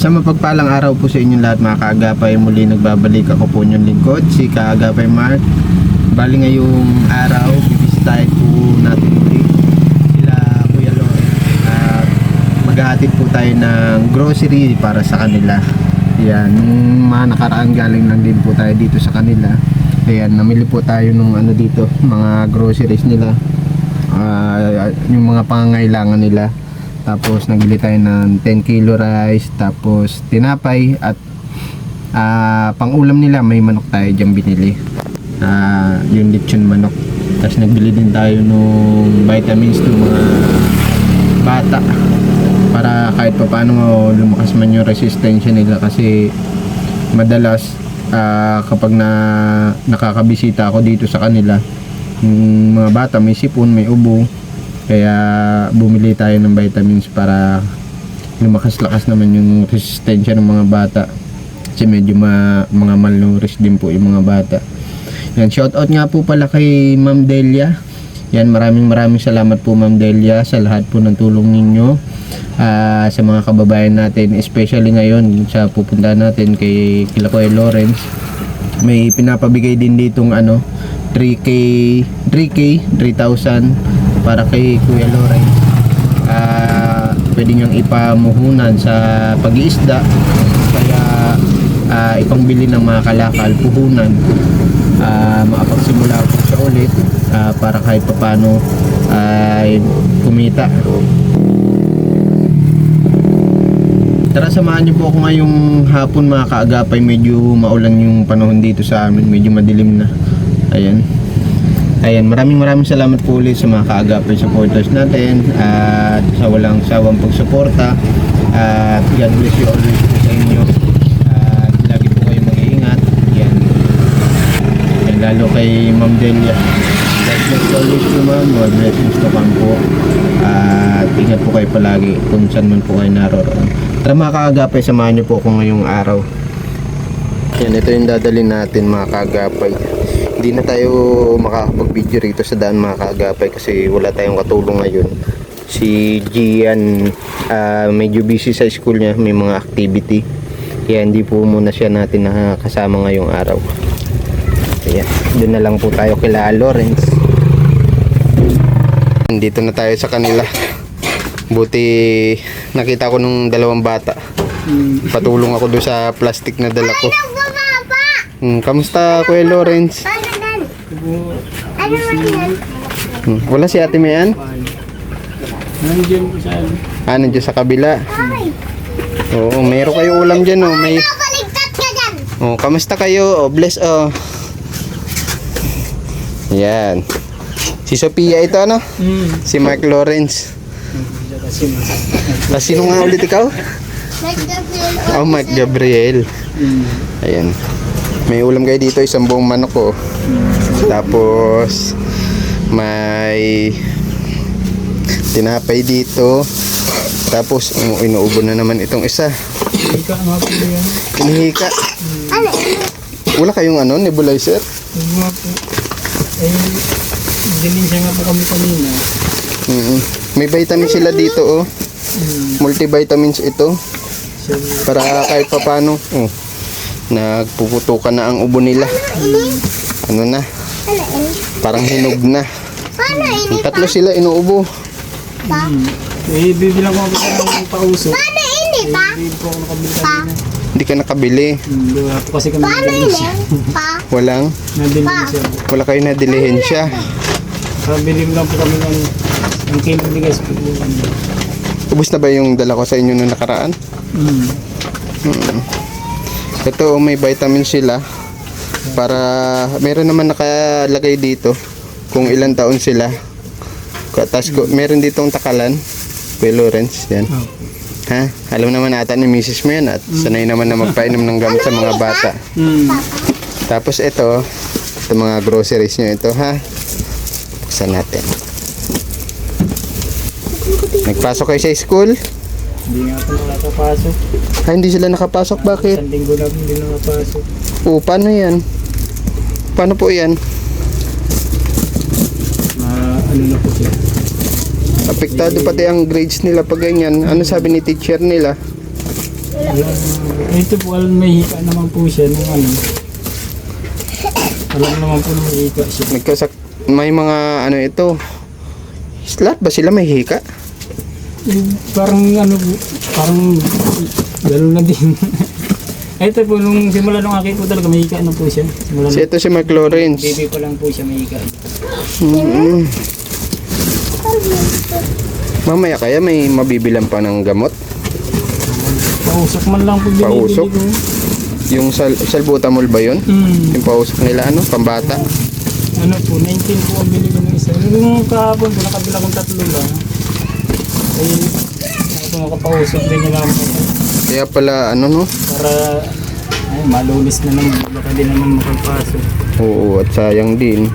Isang mapagpalang araw po sa inyong lahat mga kaagapay. Muli nagbabalik ako po inyong lingkod, si Kaagapay Mark. Bali ngayong araw, bibisitahin po natin muli sila Kuya Loren at maghahatid po tayo ng grocery para sa kanila. Yan, mga nakaraan galing lang din po tayo dito sa kanila. Ayan, namili po tayo nung ano dito, mga groceries nila, yung mga pangangailangan nila. Tapos nagbili tayo ng 10 kilo rice, tapos tinapay at pang ulam nila may manok tayo dyan binili, yung lechon manok. Tapos nagbili din tayo nung vitamins ng mga bata para kahit pa paano lumakas man yung resistensya nila, kasi madalas kapag nakakabisita ako dito sa kanila, yung mga bata may sipon, may ubo. Kaya bumili tayo ng vitamins para lumakas-lakas naman yung resistensya ng mga bata. Kasi medyo mga malnourished din po yung mga bata. Yan, shoutout nga po pala kay Ma'am Delia. Yan, maraming salamat po Ma'am Delia sa lahat po ng tulong ninyo sa mga kababayan natin. Especially ngayon sa pupunta natin kay Kuya Lawrence. May pinapabigay din ditong 3,000 para kay Kuya Lawrence. Pwede niyang ipamuhunan sa pag-iisda, kaya ipangbili ng mga kalakal, puhunan, makapagsimula po siya ulit para kahit papano ay kumita. Tara, samahan niyo po ako ngayong hapon mga kaagapay. Medyo maulan yung panahon dito sa amin, medyo madilim na. Ayan, maraming salamat po ulit sa mga kaagapay supporters natin at sa walang sawang pagsuporta, at God bless you always po sa inyo, at lagi po kayo mag-iingat. Yan, lalo kay Ma'am Delia, God bless you always po ma'am, God blessings to come po, at ingat po kayo palagi kung saan man po kayo naroroon. Tara mga kaagapay, samahan niyo po ako ngayong araw. Yan, ito yung dadalhin natin mga kaagapay. Hindi na tayo makakapag-video rito sa daan mga kaagapay kasi wala tayong katulong ngayon. Si Gian medyo busy sa school niya, may mga activity, kaya hindi po muna siya natin nakasama ngayong araw. Kaya doon na lang po tayo kila Lawrence. Dito na tayo sa kanila. Buti nakita ko nung dalawang bata, patulong ako doon sa plastic na dala ko. Kamusta Kuya Lawrence? Wala si Ate Mayan? Nandiyan po sa Nandiyan sa kabila. Oo, meron kayo ulam dyan. May... kamusta kayo? Bless Yan. Si Sophia ito Si Mark Lawrence. Sino nga ulit ikaw? Mark Gabriel. Ayan. May ulam kayo dito, isang buong manok Tapos may tinapay dito. Tapos inuubo na naman itong isa. Hinihika. Wala kayong nebulizer? Wala po. Dininsya nga po kami kanina. May vitamin sila dito multivitamins ito. Para kahit papano nagpuputukan na ang ubo nila. Na? Parang hinog na. Tatlo sila inuubo. Bibilang ko ng pauso. Hindi ka nakabili. Wala po kasi kami nadilihensya. Walang? Nadilihensya. Wala kayo nadilihensya. Bilim lang po kami ng kilo bigas po. Ubus na ba yung dala ko sa inyo nung nakaraan? Ito may vitamin sila, para meron naman nakalagay dito kung ilang taon sila. Tapos meron ditong takalan, Kuya Lawrence, yan. Alam naman ata ni Mrs. mo yan at sanay naman na magpainom ng gamot sa mga bata. Tapos ito mga groceries nyo ito buksan natin. Nagpasok kayo sa school? Hindi nga po nakapasok. Hindi sila nakapasok, bakit? Isang linggo na hindi nakapasok. Paano yan? Paano po yan? Na po siya. Apektado pati ang grades nila pag ganyan. Ano sabi ni teacher nila? Ito po, alam may hika naman po siya nung ano. Alam naman po na may hika siya. May mga ano ito. Lahat ba sila may hika? Parang ano po, parang gano'n na din. Ito po, nung simula nung akin po talaga, may hika na po siya. Simula Kasi ito si Mark Lawrence. baby pa lang po siya, may hika. Mamaya kaya may mabibilan pa ng gamot. Pausok man lang po binibili Pausok? ko. Yung salbutamol ba yun? Yung pausok nila ano, pambata. Ano po, 19 po ang bili ko ng isa. Nung kahapon po, nakabila kong 3 lang. Ay, ako makapausok din nila ako. Kaya pala ano no? Para, ay, malulis na naman. Baka din naman makapasok. Oo, at sayang din.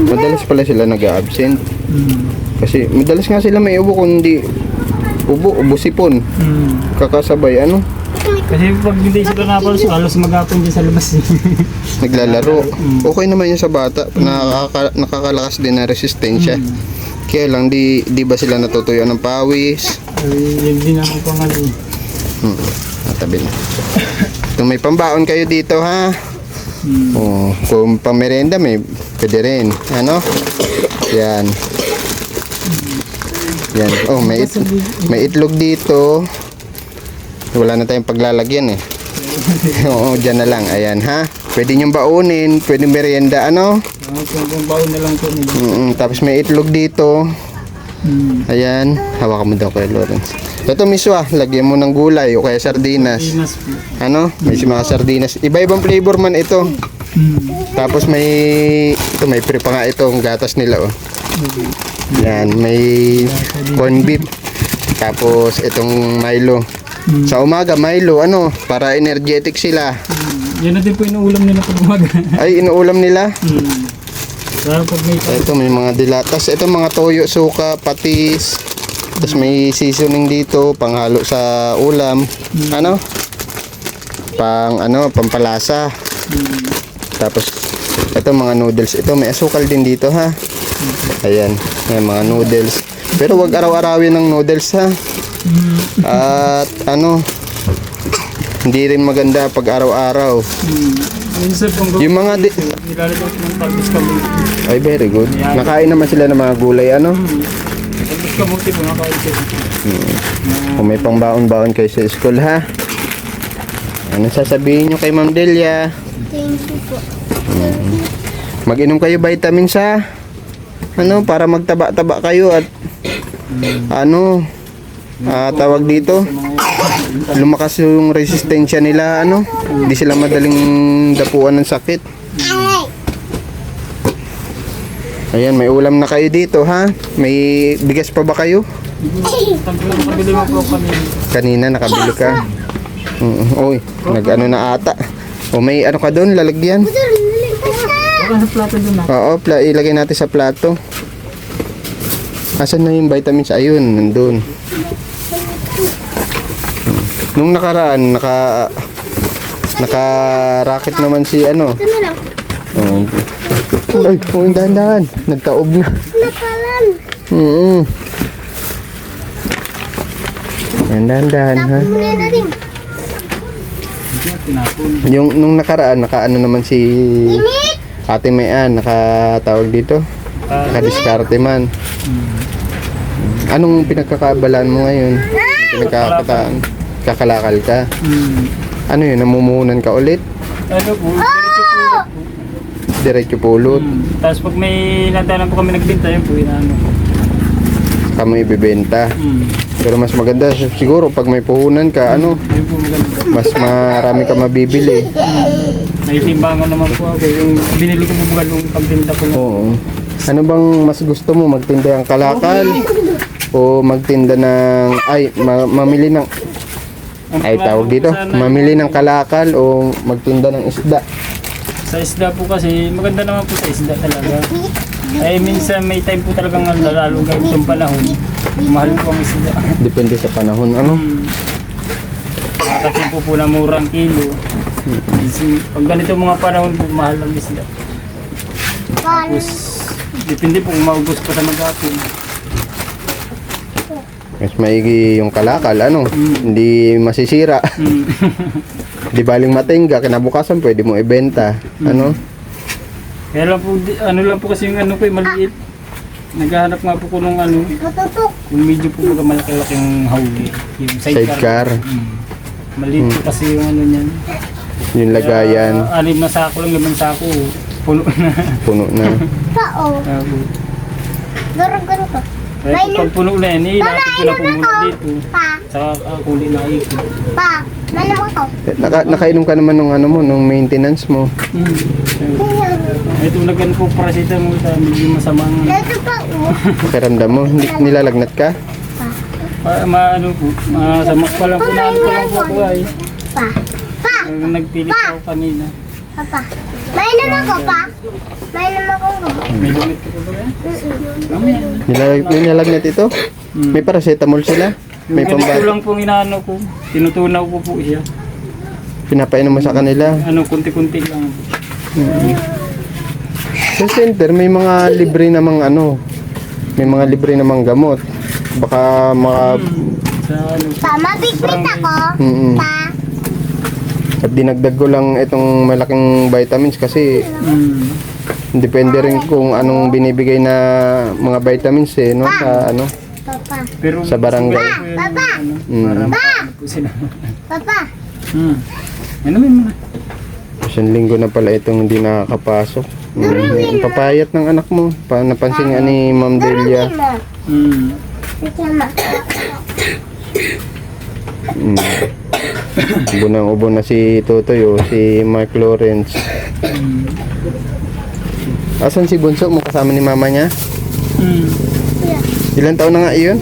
Madalas pala sila nag-absent. Kasi madalas nga sila may ubo kundi ubo sipon. Kakasabay ano? Kasi pag hindi sila napalusok, halos maghapon din sa labas. Naglalaro. Okay naman yun sa bata. Nakakalakas din ng resistensya. Kaya lang di ba sila natutuyo ng pawis? Ay, yun din ang pangalan. Natabi na. Kung may pambaon kayo dito ha. Oh, kung pamerenda may pwede rin. Ano? Yan. Yan. Oh, may itlog dito. Wala na tayong paglalagyan eh. Oo, dyan na lang. Ayan ha. Pwede nyo baunin. Pwede merienda ano. Kung baon na lang po nila. Tapos may itlog dito. Ayan. Hawakan mo daw kay Lawrence. Ito miswa. Lagyan mo ng gulay o kaya sardinas. Pinas po. Ano? May mga sardinas. Iba-ibang flavor man ito. Tapos may pre pa nga itong gatas nila oh. Yan, may corn beef. Tapos itong Milo. Sa umaga Milo ano, para energetic sila. Yan na din po inuulam nila pag umaga. Ay, inuulam nila. Lalo pag may Ito may mga dilatas. Ito mga toyo, suka, patis. Tapos may seasoning dito, panghalo sa ulam. Ano? Pampalasa. Tapos ito mga noodles. Ito may asukal din dito ha. Ayan, may mga noodles. Pero wag araw-arawin ng noodles ha. At hindi rin maganda pag araw-araw. minsan pong Yung mga nilalagyan ko ng talbos kamuti. ay very good. Nakain naman sila ng mga gulay ano. Talbos kamuti po nakain siya. Kung may pangbaon-baon kayo sa school ha. Ano sasabihin nyo kay Ma'am Delia? Thank you po. Mag-inom kayo vitamins ha. Ano, para magtaba-taba kayo at tawag dito, lumakas yung resistensya nila ano. Hindi sila madaling dapuan ng sakit. Ayan, may ulam na kayo dito ha. May bigas pa ba kayo? Nakabili mo po kami. Kanina nakabili ka. Oy, nag-ano na ata. O may ano ka doon, lalagyan. Baka sa plato doon na. Oo, ilagay natin sa plato. Asan na yung vitamins? Ayun, nandun. Nung nakaraan, naka-racket naman si ano. Ito na lang. Ay, dahan-dahan. Nagtaob na. Nakalan. Dahan-dahan ha. Muna na rin. Tinapon. Yung nung nakaraan, naka-ano naman si Ate Mayan, nakatawag dito. Naka-diskarte man. Anong pinagkakabalaan mo ngayon? Pinagkakataan? Kakalakal ka? Ano yun, namumuhunan ka ulit? Ano po, diretso po. Diretso pulot? Tapos pag may nadalan po kami nagbenta, yun po, inaano po. Kamo ibibenta. Pero mas maganda siguro pag may puhunan ka, Yun po maganda. mas marami ka mabibili. May timbangan naman po ako. Yung binili ko po mga nung pagbenta ko. Oo. Ano bang mas gusto mo? Magtinda ng kalakal? O magtinda ng... mamili ng... tawag dito? Mamili ng kalakal o magtinda ng isda? Sa isda po kasi, maganda naman po sa isda talaga. Ay minsan may time po talagang lalo ganitong panahon. Mahal po ang isda. Depende sa panahon. Ano? Kasi po na murang kilo. Pag ganito mga panahon po, mahal ang isda. Tapos, depende po kung maubos pa sa maghapon. Mas maigi yung kalakal, ano? Hindi masisira. Di baling matingga, kinabukasan pwede mo ibenta. Ano? Kaya lang po, ano lang po kasi yung ano ko, maliit. Naghahanap nga po ko nung ano, Matutok. yung medyo po baga malaki-laking hawli. Yung Sidecar. Maliit po kasi yung ano niyan. Yung lagayan, Kaya, 6 na sako lang, 5 sako. Puno na. puno na. Pao. Garo-garo ka. Kaya pag puno na yan, ilapit ko na po muna dito. Pa. Saka kuli na ikot. Pa. Malamang ko. Nakainom ka naman nung ano mo, nung maintenance mo. Ito naggan po paracetamol sa medyo masamang Ito pa. Pakiramdam mo, hindi nilalagnat ka? ano po, masamak pa lang po na ano pa lang po ako ay. Pa. Pa. Nagpilit ako kanina. Papa. Mainom ako pa. Mainom ako. May lumit ko ba yan? Mamaya. Nilalagnat ito? May paracetamol sila? May Ganito pamba? lang pong inaano ko. Tinutunaw ko po siya. Pinapainom mo sa kanila? Ano, kunti-kunti lang. Sa center, may mga libre namang ano, may mga libre namang gamot. Baka Sa ano, Pa. Mabigbit ako. Mm-mm. Pa. At dinagdag ko lang itong malaking vitamins kasi depende rin kung anong binibigay na mga vitamins no sa ano Papa. pero sa barangay. Papa. Mm. po sila. Papa. Ano mo na? Isang linggo na pala itong hindi nakakapasok. Papayat ng anak mo. Napansin nga ni Ma'am Delia. Sama. Ubo na si Totoy si Mark Lawrence. Asan si Bunso mo kasama ni mama niya? Ilan taon na nga iyon?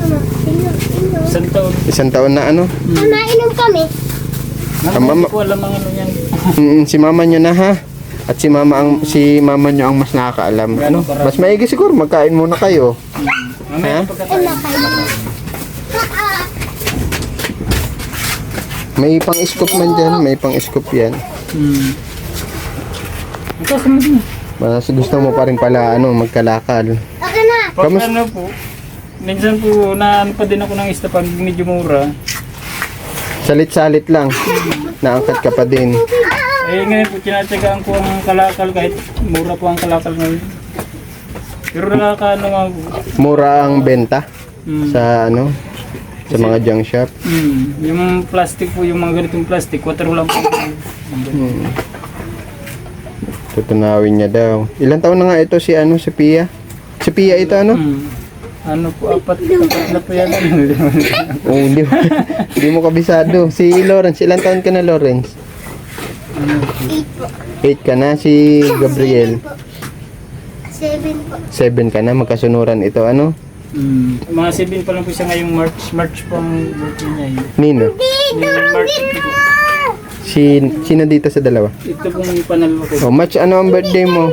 Isang taon. Isang taon na ano? Mainom kami. Hindi ko alam ang ano yan. Si mama niyo na ha. At si mama niyo ang mas nakakaalam. Ano? Mas maigi siguro magkain muna kayo. Mamaya Ha? pagkataon. May pang-scoop man dyan. May pang-scoop yan. Ito sa mga. Mas gusto mo pa rin pala ano, magkalakal. Okay na. Pag Kamus- ano po, minsan po naano pa din ako ng isda pag medyo mura. Salit-salit lang. Naangkat ka pa din. Eh ngayon po, tinatsagaan ko ang kalakal kahit mura po ang kalakal ngayon. Pero nakakaano nga po. Mura ang benta sa ano, sa mga junk shop. Yung plastic po, yung mga ganitong plastic, 4 lang po. Tutunawin niya daw. Ilang taon na nga ito si ano, si Pia? Si Pia ito ano? Ano po, apat na po yan. Oh, hindi mo kabisado. Si Lawrence, ilang taon ka na Lawrence? 8 ka na. Si Gabriel, 7 po. 7 ka na. Magkasunuran ito ano? Mga 7 pa lang po siya ngayong March. March po ang birthday niya yun. Nino? March po. Sino dito sa dalawa? Ito pong panalo ko. Oh, March, ano ang birthday mo?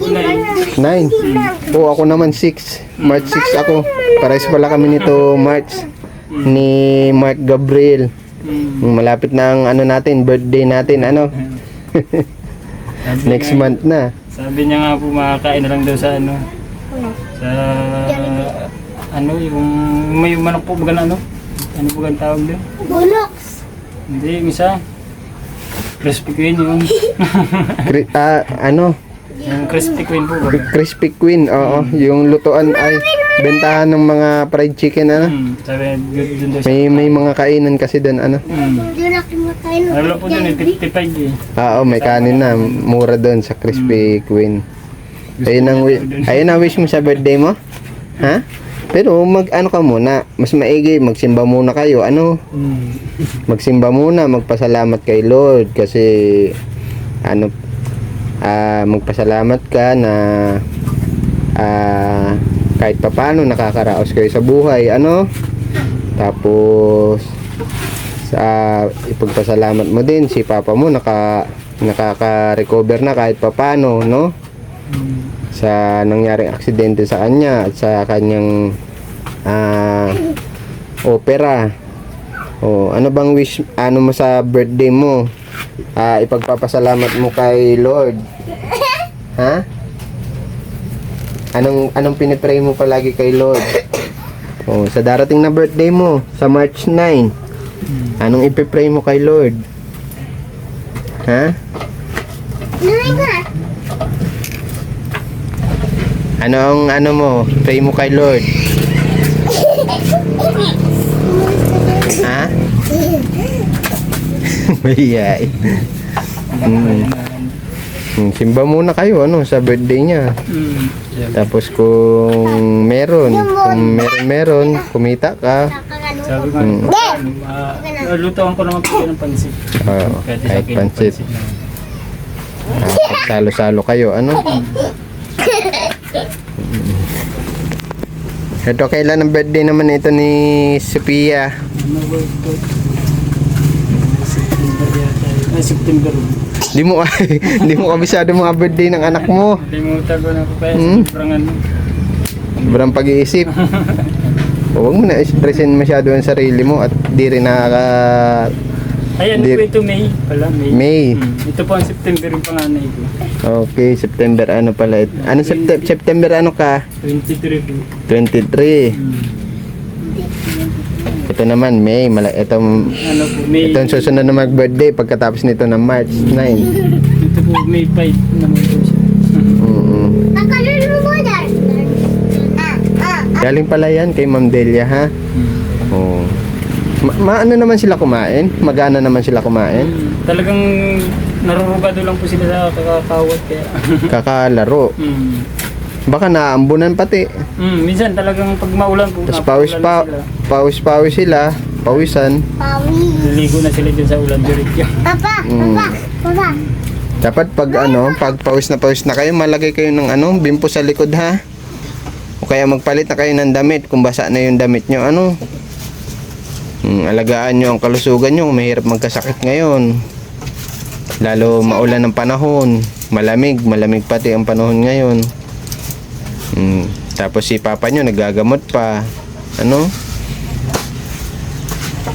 Unay. 9. Oh, ako naman 6. March 6 ako. Pares pala kami nito March. Ni Mark Gabriel. Malapit na ang ano natin, birthday natin, ano? Next month na. Sabi niya nga po makakain na lang daw sa ano. Sa ano yung may manok po baga na ano? Ano po ang tawag doon? Bunoks. Hindi, yung isa. Crispy Queen yun. Ano? Yung Crispy Queen po baga. Crispy Queen, oo. Yung lutuan ay bentahan ng mga fried chicken, ano? Sabi, good dun daw siya. May mga kainan kasi doon, ano? Hindi na kumakain. Ano po dun, 55 eh. Oo, may kanin na. Mura doon sa Crispy Queen. Ayun ang wish mo sa birthday mo? Ha? Pero ano ka muna, mas maigi, magsimba muna kayo, ano? Magsimba muna, magpasalamat kay Lord kasi ano, magpasalamat ka na kahit papano nakakaraos kayo sa buhay, ano? Tapos ipagpasalamat mo din si papa mo nakaka-recover na kahit papano, no? Sa nangyaring aksidente sa kanya at sa kanyang opera. O ano bang wish ano mo sa birthday mo? Ipagpapasalamat mo kay Lord. Ha? Anong pinipray mo palagi kay Lord? Oh, sa darating na birthday mo, sa March 9, anong ipipray mo kay Lord? Ha? Nanay nga. Anong ano mo? Pray mo kay Lord. Ha? Mayay. Simba muna kayo ano sa birthday niya. Tapos kung meron kumita ka. Sabi ko, lutuan ko naman po ng pansit. Oo, Kahit kahit isang pansit. Pagsalo-salo kayo, ano? Ito, kailan ang birthday naman ito ni Sophia? Ano ba ito? September yata. Ay, September. Di mo kabisado mga birthday ng anak mo. Limutan ko na po kaya sobrang ano. Sobrang pag-iisip. Huwag mo na stressin masyado ang sarili mo at di rin nakaka... Ay, ano po ito? May pala. May. Ito po ang September yung panganay ko. Okay, September ano pala ito? Ano September ano ka? 23 po. 23. Ito naman May, ito Ano po, May... ang susunod na mag-birthday pagkatapos nito ng March 9. Ito po, May 5 naman po siya. Pagkaroon mo mo dyan. Galing pala yan kay Ma'am Delia, ha? Oo. Maano naman sila kumain? Magana naman sila kumain? Talagang narurugado lang po sila sa kakakawat kaya. Kakalaro. Baka naambunan pati. Minsan talagang pag maulan po. Tapos pawis sila. Pawisan. Pawi. Ligo na sila dyan sa ulan direct. Papa. Dapat pag pawis na kayo, malagay kayo ng bimpo sa likod, ha? O kaya magpalit na kayo ng damit kung basa na yung damit nyo, alagaan nyo ang kalusugan nyo, mahirap magkasakit ngayon. Lalo maulan ng panahon, malamig pati ang panahon ngayon. Tapos si papa nyo nagagamot pa.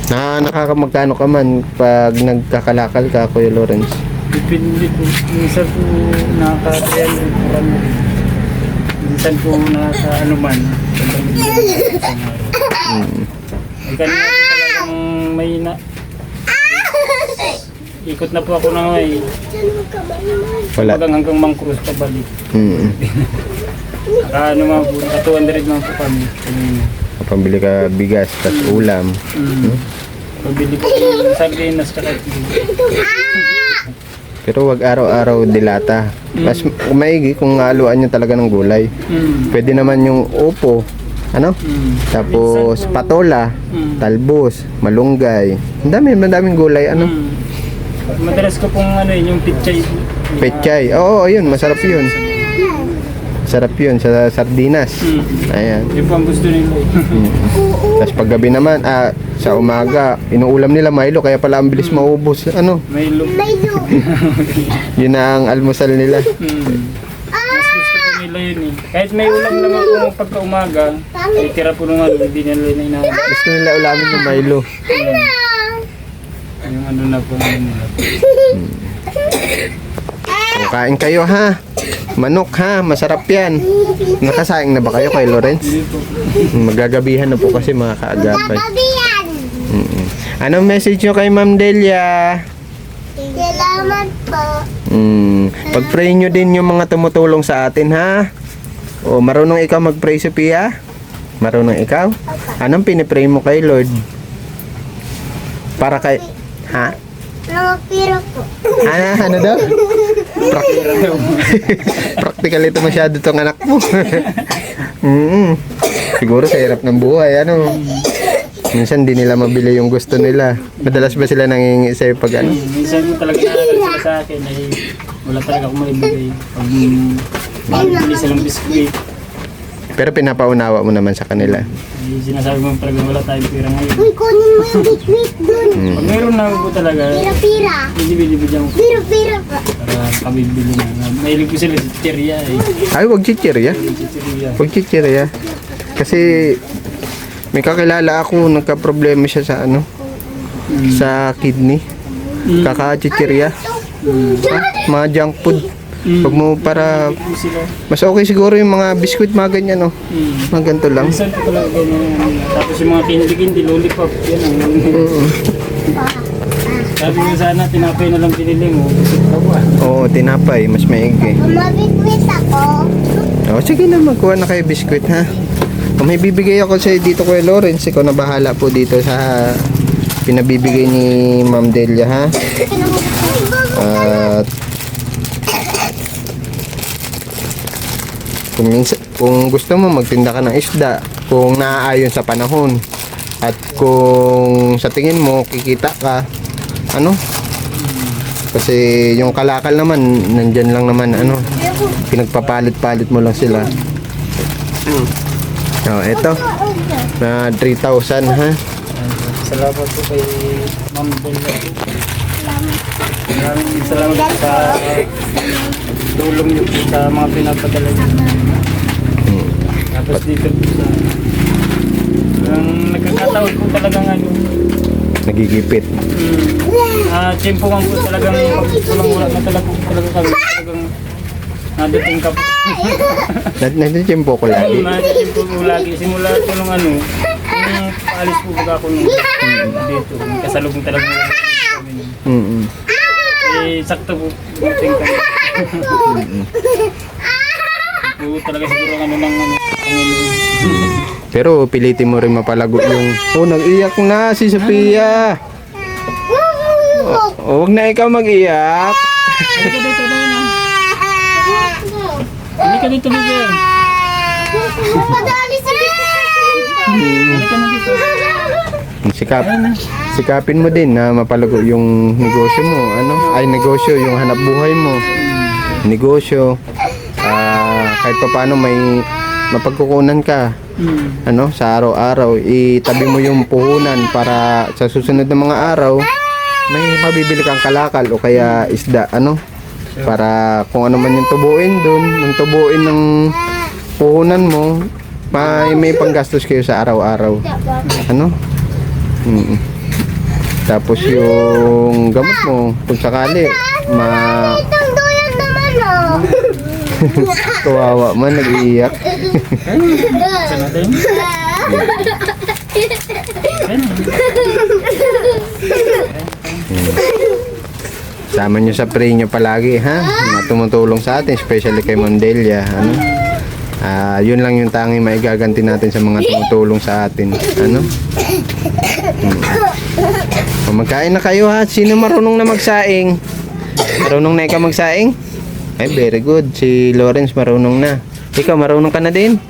Nakakamagkano ka man pag nagkakalakal ka, Kuya Lawrence? Depende po. Minsan po nakakatayan yung marami. Minsan po nasa ano man. Ay kanina po talagang may ikot na po ako na ngayon. Wala. Hanggang Mangcruz pabalik. Ano mga po, 200 man po kami. Pambili ka bigas, tas ulam. Pabili ko yung sardinas tsaka Pero wag araw-araw dilata. Mas maigi kung haluan nyo talaga ng gulay. Pwede naman yung upo, tapos patola, talbos, malunggay. Madaming gulay, Madalas ko pong yung pichay. Pechay. Oo, yun, masarap yun. Sarap yun sa sardinas. Ayan. Yun po ang gusto nila. Tapos paggabi naman, sa umaga, inuulam nila Milo, kaya pala ang bilis maubos. May look. Yun na ang almusal nila. Mas gusto po nila yun eh. Kahit may ulam naman po pagka umaga, ay tira po nung hindi nila na inaabot. Gusto nila ulamin ng Milo. Yung na po nila. Kain kayo, ha? Manok, ha? Masarap yan. Nakasaing na ba kayo kay Lawrence? Magagabihan na po kasi mga kaagapay. Anong message nyo kay Ma'am Delia? Salamat po. Pag-pray nyo din yung mga tumutulong sa atin, ha? O, marunong ikaw mag-pray, Sophia? Marunong ikaw? Anong pinipray mo kay Lord? Para kay... Ha? Mga pira po. Ano daw? Practical ito masyado tong anak mo. Siguro sa hirap ng buhay, minsan di nila mabili yung gusto nila. Madalas ba sila nangingi sa'yo pag Minsan mo talaga nakakal sa akin ay wala talaga akong maibigay. Pag bili silang biskuit. Pero pinapaunawa mo naman sa kanila. Ay, sinasabi mo talaga wala tayong pira ngayon. Uy, kunin mo yung bitbit dun. Pag mayroon na po talaga, Pira-pira. bibili-bili ko Pira-pira po. para kabibili na. Mahilig ko sila sa chicheria eh. Ay, wag chichirya. Chicheria. Wag chichirya. Kasi may kakilala ako, nagka-problema siya sa sa kidney. Kaka-chichirya. Mga junk food. Huwag mo para, Hindi po sila. mas okay siguro yung mga biskuit, mga ganyan, no? Mga ganito lang. Minsan po talaga ganyan. Tapos yung mga candy-candy, lollipop, yan ang sabi ko sana, tinapay na lang pinili mo. Busog ka ba? Oo, tinapay, mas maigi. Mabitwit ako. Sige na, magkuha na kayo biskuit, ha? Kung may bibigay ako sa'yo dito, Kuya Lawrence, ikaw na bahala po dito sa pinabibigay ni Ma'am Delia, ha? At kung gusto mo magtinda ka ng isda, kung naaayon sa panahon, at kung sa tingin mo kikita ka, ano? Kasi yung kalakal naman, nandyan lang naman, ano? Pinagpapalit-palit mo lang sila. Eto. Na 3,000, ha? Salamat po kay Ma'am Delia. Maraming salamat po sa tulong niyo po sa mga pinapadala niyo. Tapos dito po sa ang nagkakataon po talagang ano, Nagigipit. tempo man po talagang pagkulang wala na talaga kami talagang nadating ka po. Nandito ko lagi. Nadating po lagi simula po nung ano, nung paalis po baga ako nung dito, kasalubong talaga kami. Sakto po dating kami. Po talaga siguro ano ng ano, Pero pilitin mo rin mapalago yung... nag-iyak na si Sophia. Huwag na ikaw mag-iyak. Halika dito na yun. Halika dito dito. Madali sa Halika na dito. Sikapin mo din na mapalago yung negosyo mo. Negosyo, yung hanap buhay mo. Negosyo. Kahit pa paano may mapagkukunan ka. Sa araw-araw, itabi mo yung puhunan para sa susunod na mga araw may mabibili kang kalakal o kaya isda, para kung ano man yung tubuin dun, yung tubuin ng puhunan mo, may panggastos kayo sa araw-araw. Tapos yung gamot mo, kung sakali Itong duyan naman kawawa man, nag-iiyak. Sana din. Sama nyo sa pray nyo palagi, ha? Tumutulong sa atin, especially kay Mondelia, yun lang yung tanging maigaganti natin sa mga tumutulong sa atin, Magkain na kayo, ha? Sino marunong na magsaing? Marunong na ikaw magsaing? Ay, very good. Si Lawrence marunong na. Ikaw, marunong ka na din?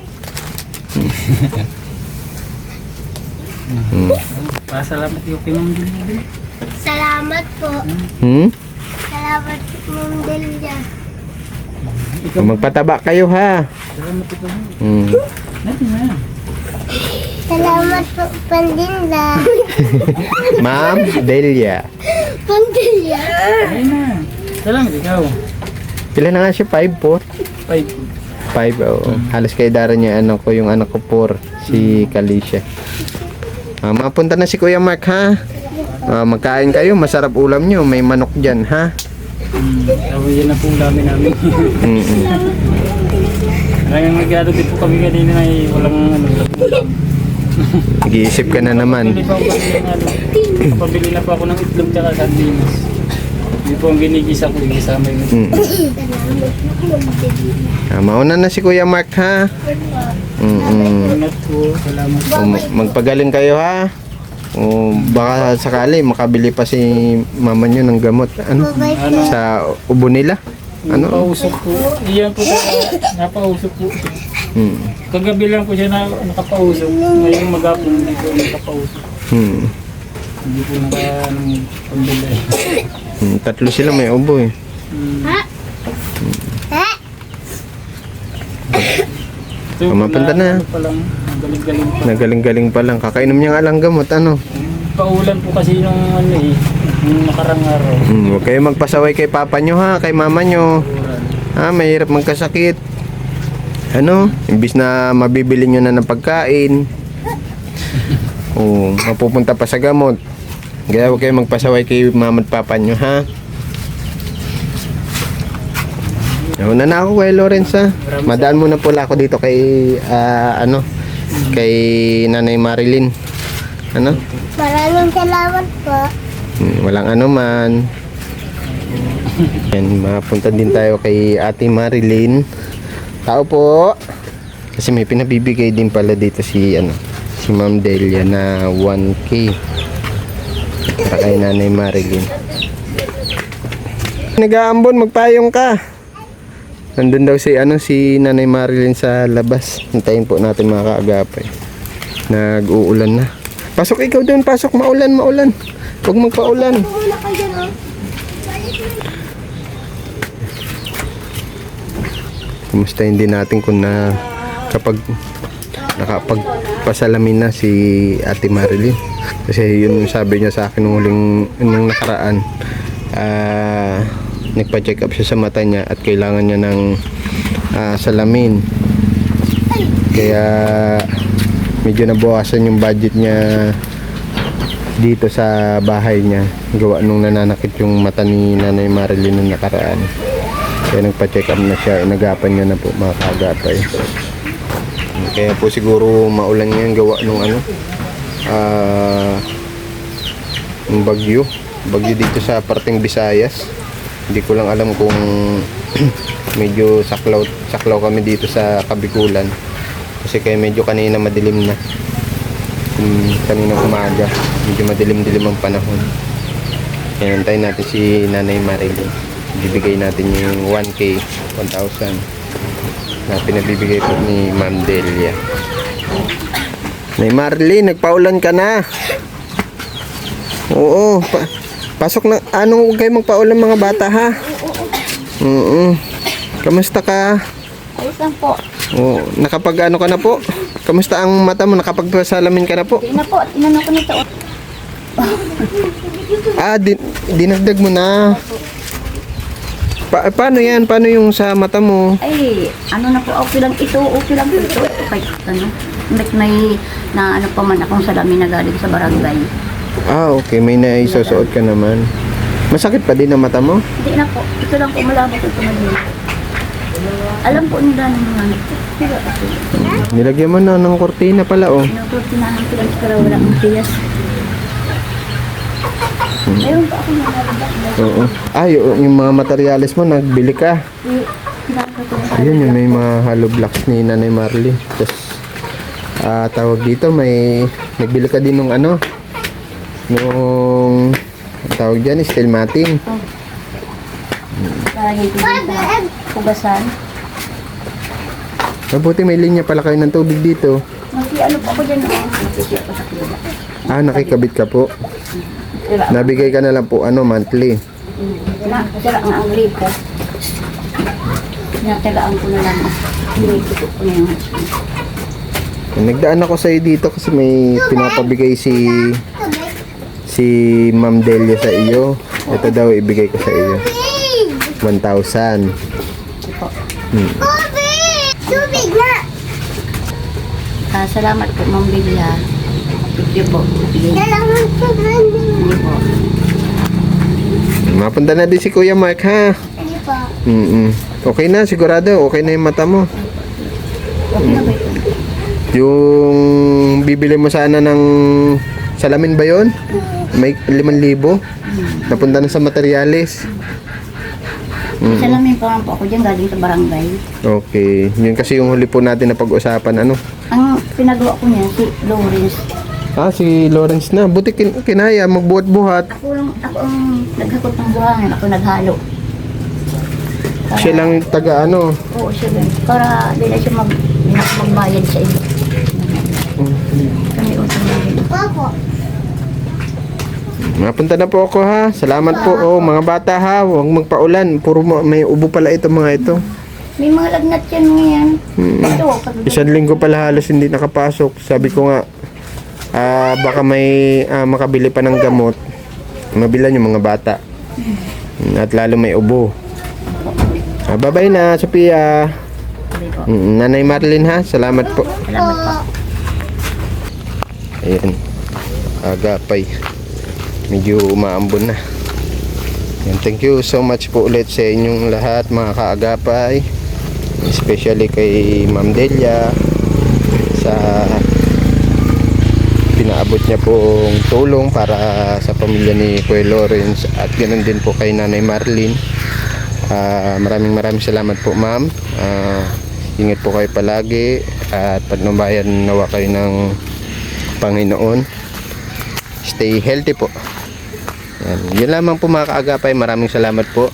Pasalamat yung kay Ma'am Delia. Salamat po. Salamat po, Ma'am Delia. Magpataba kayo, ha? Salamat ito. Natin na. Salamat po, Pandinda. Ma'am Delia. Pandinda. Ayun na. Salamat ikaw. Pila na nga siya? 5'4"? 5. 5, oo. Halos kay Dara niya, yung anak ko 4, si Kalisha. Mapunta na si Kuya Mark, ha? Magkain kayo, masarap ulam nyo. May manok dyan, ha? Tapos yan na po ulamin namin. Ngayon nag-ano din po kami kanina na walang ulam. Nag-iisip ka na naman. Pabili na po ako ng itlog tsaka sardinas. Hindi po ang ginigisa ko, gisama yun. Mauna na si Kuya Mark, ha? Ingat po, salamat. Magpagaling kayo, ha? Baka sakali makabili pa si mama nyo ng gamot. Sa ubo nila. Napausok po. Iyan po napausok po. Kagabi lang po siya nakapausok. Ngayong magapon hindi po nakapausok. Hindi po pambili. 3 sila may ubo, eh. Mapunta na. Galing-galing po. Nagaling-galing pa lang. Kakainom niya nga lang gamot, Paulan po kasi nung nung nakarang araw. Huwag kayo magpasaway kay papa nyo, ha? Kay mama nyo. Mahirap magkasakit. Imbis na mabibili nyo na ng pagkain. Mapupunta pa sa gamot. Kaya huwag kayo magpasaway kay mama at papa nyo, ha? Nauna na ako kay Lawrence ha. Madaan muna pala ako dito kay kay Nanay Marilyn. Ano? Maraming salamat po. Walang anuman. Yan, mapunta din tayo kay Ate Marilyn. Tao po. Kasi may pinabibigay din pala dito si Ma'am Delia na 1K. Para kay Nanay Marilyn. Nag-aambon, magpayong ka. Nandun daw si Nanay Marilyn sa labas. Hintayin po natin mga kaagapay. Nag-uulan na. Pasok ikaw doon, pasok. Maulan. Huwag magpaulan. Wala ka dyan, oh. Kumustahin din natin kung kapag nakapagpasalamin na si Ate Marilyn. Kasi yun yung sabi niya sa akin nung nakaraan. Nagpa-check up siya sa mata niya at kailangan niya ng salamin. Kaya medyo nabawasan yung budget niya dito sa bahay niya. Gawa nung nananakit yung mata ni Nanay Marilyn nung nakaraan. Kaya nagpa-check up na siya. Inagapan niya na po mga kaagapay. Kaya po siguro maulan yan gawa nung yung bagyo dito sa parteng Visayas. Hindi ko lang alam kung medyo saklaw kami dito sa Kabikulan kasi kaya medyo kanina madilim na. Kanina umaga medyo madilim-dilim ang panahon. Kaya antayin natin si Nanay Marilyn. Bibigay natin yung 1K 1,000 na pinabibigay po ni Ma'am Delia. Nay Marilyn, nagpaulan ka na. Oo, pasok na. Huwag kayo magpaulan mga bata ha. Oo. Kamusta ka? Ayos lang po. Oo, nakapag ka na po? Kamusta ang mata mo? Nakapagpasalamin ka na po? Hindi na po. Tinanong ko nito. Dinagdag mo na. Paano yan? Paano yung sa mata mo? Ay, ano na po. Okay lang ito. Okay lang po ito. Kahit may pa man akong salamin na galing sa barangay. Okay. May naisusuot ka naman. Masakit pa din ang mata mo? Hindi na po. Ito lang po. Malabo ko ito mali. Alam po nila ng mga anak ko. Nilagyan mo na ng kortina pala, oh. Tinahan ko lang para wala akong tiyas. Mayroon pa ako nalabak. Oo. Yung mga materyales mo, nagbili ka. Ayun, yung may mga hollow blocks ni Nanay Marley. Tapos, tawag dito, nagbili ka din nung nung tawag dyan, steel matting. Lagay ko din sa hugasan. Mabuti may linya pala kayo ng tubig dito. Ano po ako dyan. Nakikita ko sa kila. Nakikabit ka po. Nabigay ka na lang po, monthly. Sira nga ang gripo. Natagaan ko na lang. Pinitutok ko na yung Nagdaan ako sa'yo dito kasi may pinapabigay si Ma'am Delia sa iyo. Ito daw ibigay ko sa iyo. 1,000. Tubig na! salamat po, Ma'am Delia. Thank you po. Salamat po, Randy. Hindi po. Mapunta na din si Kuya Mark ha. Hindi po. Okay na, sigurado. Okay na yung mata mo. Okay na ba ito? Yung bibili mo sana ng salamin ba yun? May 5,000. Napunta na sa materyales. Salamin pa lang po ako dyan galing sa barangay. Okay. Yun kasi yung huli po natin na pag-usapan. Ang pinagawa ko niya, si Lawrence. Si Lawrence na. Buti kinaya, magbuhat-buhat. Ako ang naghakot ng buhangin. Ako naghalo. Siya lang taga Oo, siya lang. Para di na siya magbayad sa iyo. Kami utang na rin. Opo. Mapunta na po ako ha. Salamat po. Mga bata ha. Huwag magpaulan. Puro may ubo pala ito mga ito. May mga lagnat yan ngayon. Ito, Isang linggo pala halos hindi nakapasok. Sabi ko nga, baka may makabili pa ng gamot. Mabilan yung mga bata. At lalo may ubo. Bye-bye na, Sophia. Nanay Marlene ha. Salamat po. salamat po. Ayan. Agapay. Medyo umaambon na. Yan, thank you so much po ulit sa inyong lahat mga kaagapay, especially kay Ma'am Delia sa pinaabot niya pong tulong para sa pamilya ni Kuya Lawrence, at ganoon din po kay Nanay Marlene. Maraming salamat po, ma'am. Ingat po kayo palagi at patnubayan nawa kayo ng Panginoon. Stay healthy po. Yan, yun lamang po mga kaagapay. Maraming salamat po.